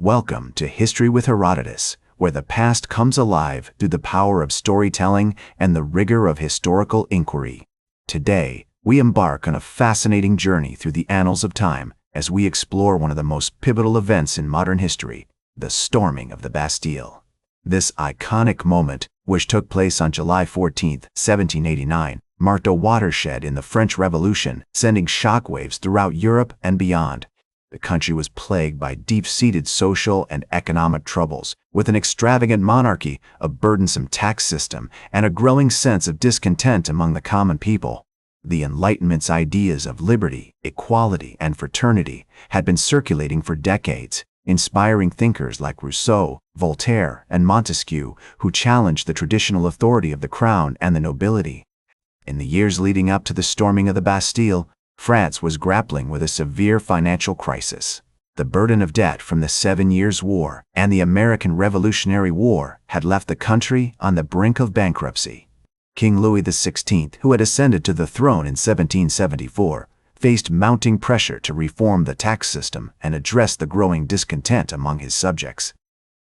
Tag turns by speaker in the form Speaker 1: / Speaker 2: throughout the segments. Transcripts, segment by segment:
Speaker 1: Welcome to History with Herodotus, where the past comes alive through the power of storytelling and the rigor of historical inquiry. Today, we embark on a fascinating journey through the annals of time as we explore one of the most pivotal events in modern history, the storming of the Bastille. This iconic moment, which took place on July 14, 1789, marked a watershed in the French Revolution, sending shockwaves throughout Europe and beyond. The country was plagued by deep-seated social and economic troubles, with an extravagant monarchy, a burdensome tax system, and a growing sense of discontent among the common people. The Enlightenment's ideas of liberty, equality, and fraternity had been circulating for decades, inspiring thinkers like Rousseau, Voltaire, and Montesquieu, who challenged the traditional authority of the crown and the nobility. In the years leading up to the storming of the Bastille, France was grappling with a severe financial crisis. The burden of debt from the 7 Years' War and the American Revolutionary War had left the country on the brink of bankruptcy. King Louis XVI, who had ascended to the throne in 1774, faced mounting pressure to reform the tax system and address the growing discontent among his subjects.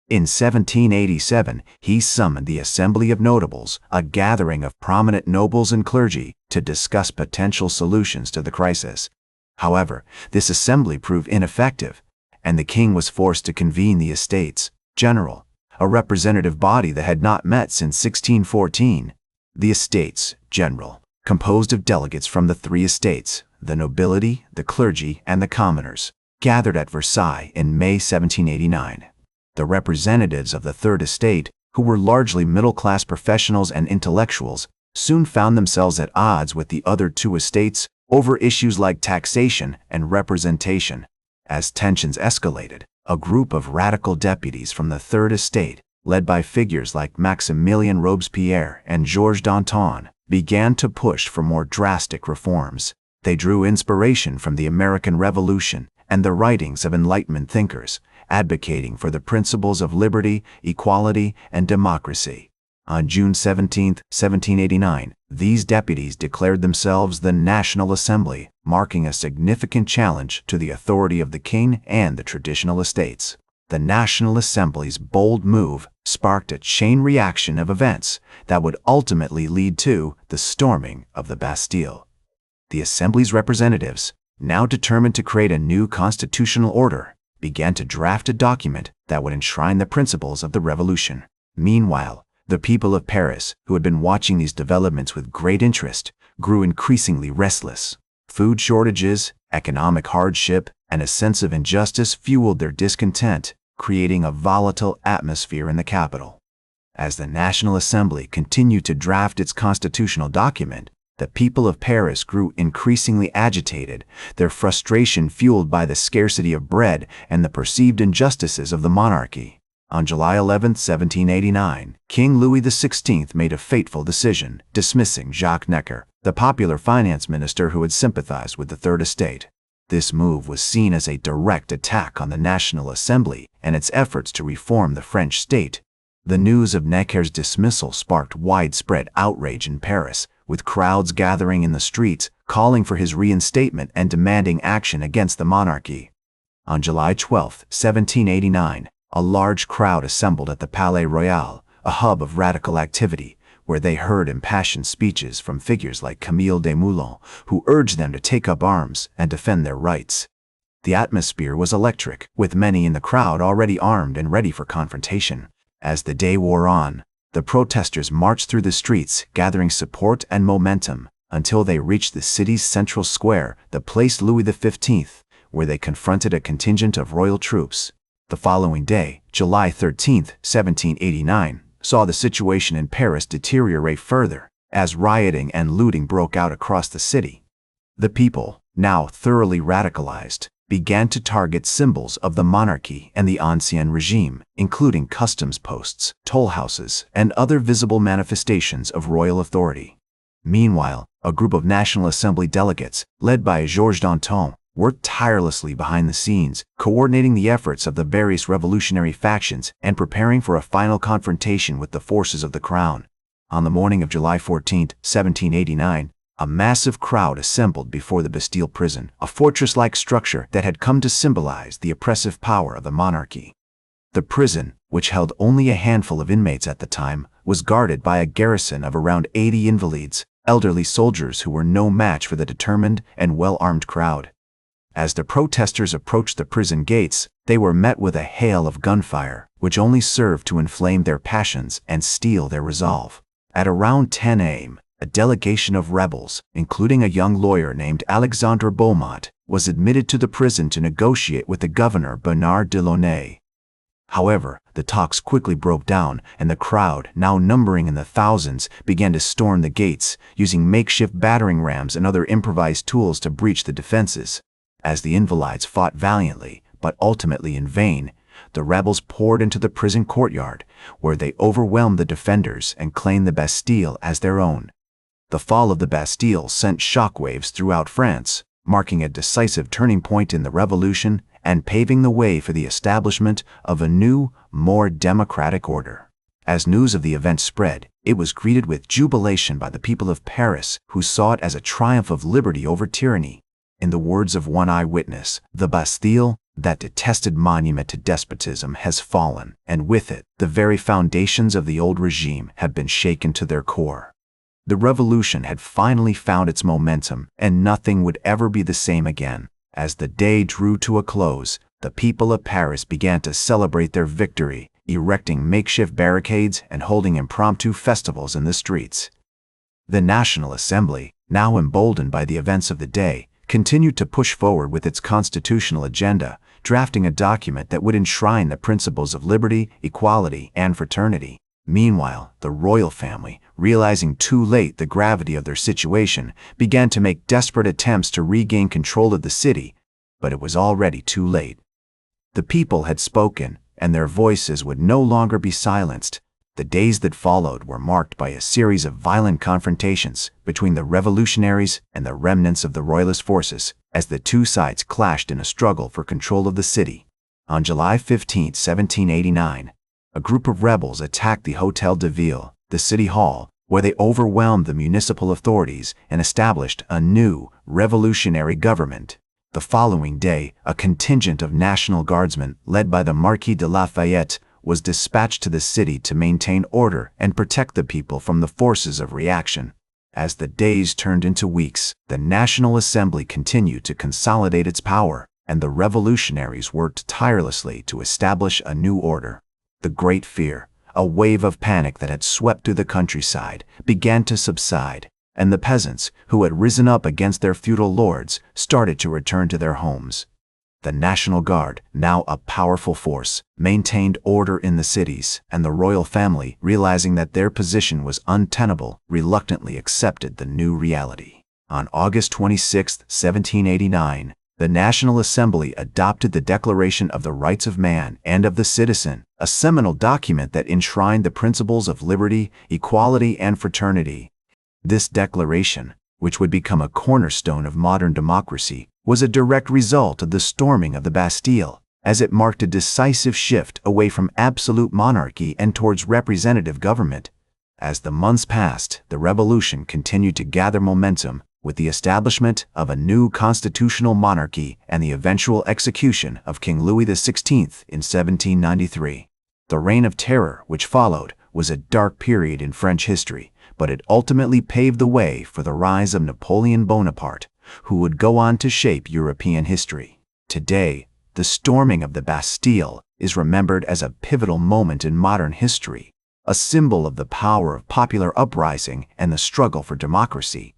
Speaker 1: In 1787, he summoned the Assembly of Notables, a gathering of prominent nobles and clergy, to discuss potential solutions to the crisis. However, this assembly proved ineffective, and the king was forced to convene the Estates General, a representative body that had not met since 1614. The Estates General, composed of delegates from the three estates, the nobility, the clergy, and the commoners, gathered at Versailles in May 1789. The representatives of the Third Estate, who were largely middle-class professionals and intellectuals, soon found themselves at odds with the other two estates over issues like taxation and representation. As tensions escalated, a group of radical deputies from the Third Estate, led by figures like Maximilien Robespierre and Georges Danton, began to push for more drastic reforms. They drew inspiration from the American Revolution and the writings of Enlightenment thinkers, advocating for the principles of liberty, equality, and democracy. On June 17, 1789, these deputies declared themselves the National Assembly, marking a significant challenge to the authority of the king and the traditional estates. The National Assembly's bold move sparked a chain reaction of events that would ultimately lead to the storming of the Bastille. The Assembly's representatives, now determined to create a new constitutional order, began to draft a document that would enshrine the principles of the revolution. Meanwhile, the people of Paris, who had been watching these developments with great interest, grew increasingly restless. Food shortages, economic hardship, and a sense of injustice fueled their discontent, creating a volatile atmosphere in the capital. As the National Assembly continued to draft its constitutional document, the people of Paris grew increasingly agitated, their frustration fueled by the scarcity of bread and the perceived injustices of the monarchy. On July 11, 1789, King Louis XVI made a fateful decision, dismissing Jacques Necker, the popular finance minister who had sympathized with the Third Estate. This move was seen as a direct attack on the National Assembly and its efforts to reform the French state. The news of Necker's dismissal sparked widespread outrage in Paris, with crowds gathering in the streets, calling for his reinstatement and demanding action against the monarchy. On July 12, 1789, a large crowd assembled at the Palais Royal, a hub of radical activity, where they heard impassioned speeches from figures like Camille Desmoulins, who urged them to take up arms and defend their rights. The atmosphere was electric, with many in the crowd already armed and ready for confrontation. As the day wore on, the protesters marched through the streets, gathering support and momentum, until they reached the city's central square, the Place Louis XV, where they confronted a contingent of royal troops. The following day, July 13, 1789, saw the situation in Paris deteriorate further, as rioting and looting broke out across the city. The people, now thoroughly radicalized, began to target symbols of the monarchy and the Ancien regime, including customs posts, toll houses, and other visible manifestations of royal authority. Meanwhile, a group of National Assembly delegates, led by Georges Danton, worked tirelessly behind the scenes, coordinating the efforts of the various revolutionary factions and preparing for a final confrontation with the forces of the crown. On the morning of July 14, 1789, a massive crowd assembled before the Bastille prison, a fortress-like structure that had come to symbolize the oppressive power of the monarchy. The prison, which held only a handful of inmates at the time, was guarded by a garrison of around 80 invalids, elderly soldiers who were no match for the determined and well-armed crowd. As the protesters approached the prison gates, they were met with a hail of gunfire, which only served to inflame their passions and steel their resolve. At around 10 a.m., a delegation of rebels, including a young lawyer named Alexandre Beaumont, was admitted to the prison to negotiate with the governor Bernard Delaunay. However, the talks quickly broke down, and the crowd, now numbering in the thousands, began to storm the gates, using makeshift battering rams and other improvised tools to breach the defenses. As the invalids fought valiantly, but ultimately in vain, the rebels poured into the prison courtyard, where they overwhelmed the defenders and claimed the Bastille as their own. The fall of the Bastille sent shockwaves throughout France, marking a decisive turning point in the revolution and paving the way for the establishment of a new, more democratic order. As news of the event spread, it was greeted with jubilation by the people of Paris, who saw it as a triumph of liberty over tyranny. In the words of one eyewitness, the Bastille, that detested monument to despotism, has fallen, and with it, the very foundations of the old regime have been shaken to their core. The revolution had finally found its momentum, and nothing would ever be the same again. As the day drew to a close, the people of Paris began to celebrate their victory, erecting makeshift barricades and holding impromptu festivals in the streets. The National Assembly, now emboldened by the events of the day, continued to push forward with its constitutional agenda, drafting a document that would enshrine the principles of liberty, equality, and fraternity. Meanwhile, the royal family, realizing too late the gravity of their situation, began to make desperate attempts to regain control of the city, but it was already too late. The people had spoken, and their voices would no longer be silenced. The days that followed were marked by a series of violent confrontations between the revolutionaries and the remnants of the royalist forces, as the two sides clashed in a struggle for control of the city. On July 15, 1789, a group of rebels attacked the Hôtel de Ville, the city hall, where they overwhelmed the municipal authorities and established a new, revolutionary government. The following day, a contingent of National Guardsmen, led by the Marquis de Lafayette, was dispatched to the city to maintain order and protect the people from the forces of reaction. As the days turned into weeks, the National Assembly continued to consolidate its power, and the revolutionaries worked tirelessly to establish a new order. The Great Fear, a wave of panic that had swept through the countryside, began to subside, and the peasants, who had risen up against their feudal lords, started to return to their homes. The National Guard, now a powerful force, maintained order in the cities, and the royal family, realizing that their position was untenable, reluctantly accepted the new reality. On August 26, 1789, the National Assembly adopted the Declaration of the Rights of Man and of the Citizen, a seminal document that enshrined the principles of liberty, equality, and fraternity. This declaration, which would become a cornerstone of modern democracy, was a direct result of the storming of the Bastille, as it marked a decisive shift away from absolute monarchy and towards representative government. As the months passed, the revolution continued to gather momentum, with the establishment of a new constitutional monarchy and the eventual execution of King Louis XVI in 1793. The Reign of Terror, which followed, was a dark period in French history, but it ultimately paved the way for the rise of Napoleon Bonaparte, who would go on to shape European history. Today, the storming of the Bastille is remembered as a pivotal moment in modern history, a symbol of the power of popular uprising and the struggle for democracy.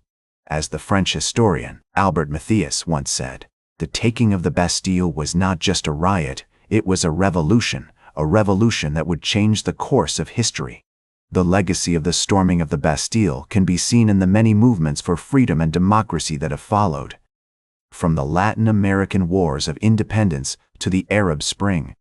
Speaker 1: As the French historian Albert Matthias once said, the taking of the Bastille was not just a riot, it was a revolution that would change the course of history. The legacy of the storming of the Bastille can be seen in the many movements for freedom and democracy that have followed. From the Latin American Wars of Independence to the Arab Spring.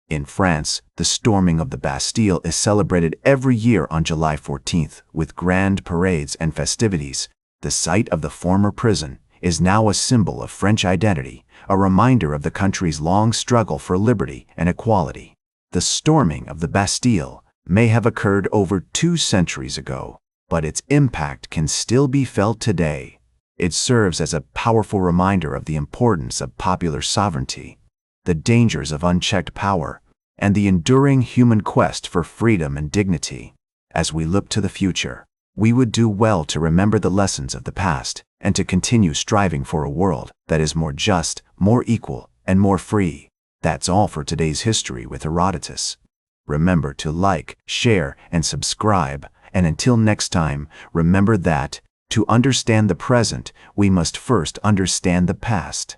Speaker 1: In France, the storming of the Bastille is celebrated every year on July 14th with grand parades and festivities. The site of the former prison is now a symbol of French identity, a reminder of the country's long struggle for liberty and equality. The storming of the Bastille may have occurred over 2 centuries ago, but its impact can still be felt today. It serves as a powerful reminder of the importance of popular sovereignty, the dangers of unchecked power, and the enduring human quest for freedom and dignity. As we look to the future, we would do well to remember the lessons of the past and to continue striving for a world that is more just, more equal, and more free. That's all for today's History with Herodotus. Remember to like, share, and subscribe, and until next time, remember that, to understand the present, we must first understand the past.